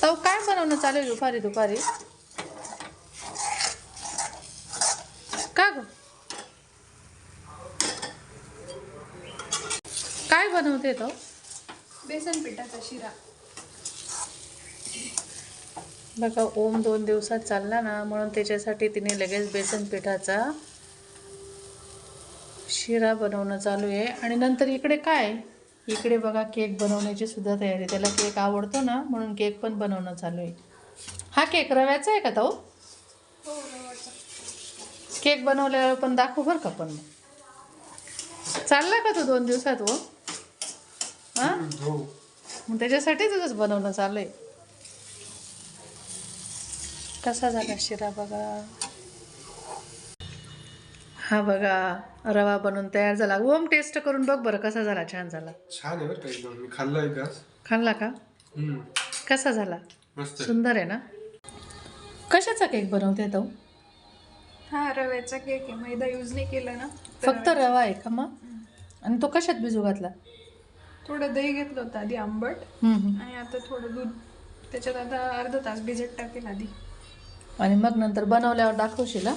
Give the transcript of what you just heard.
तो काय बनवणं चालू आहे दुपारी दुपारी? का ग? काय बनवते तो? बेसन पिठाचा शिरा. बघा ओम 2 दिवसात चालला ना, म्हणून त्याच्यासाठी तिने लगेच बेसन पिठाचा शिरा बनवणं चालू आहे. आणि नंतर इकडे काय, इकडे बघा केक बनवण्याची सुद्धा तयारी. त्याला केक आवडतो ना, म्हणून केक पण बनवणं चालू आहे. हा केक रव्याचा आहे का तो? हो, रवाचा. केक बनवल्यावर पण दाखवू बरं का. पण मग चालला का तो 2 दिवसात हो? हां, मग त्याच्यासाठी तुझंच बनवणं चालू आहे. कसा झाला शिरा बघा. हा बघा रवा बनवून तयार झाला. ओम टेस्ट करून बघ बरं कसा झाला. छान झाला. छान आहे बरं का एकदम. मी खाल्ला एकदाच. खाल्ला का? कसा झाला? मस्त. सुंदर आहे ना. कशाचा केक बनवते तो? हा रव्याचा केक आहे, मैदा यूज नाही केला ना. फक्त रवा आहे का मग? आणि तो कशात भिजू घातला? थोडं दही घेतलं होतं आधी आंबट, आणि आता थोडं दूध. त्याच्यात आता अर्धा तास भिजत टाकेल आधी. आणि मग नंतर बनवल्यावर दाखवशील हा?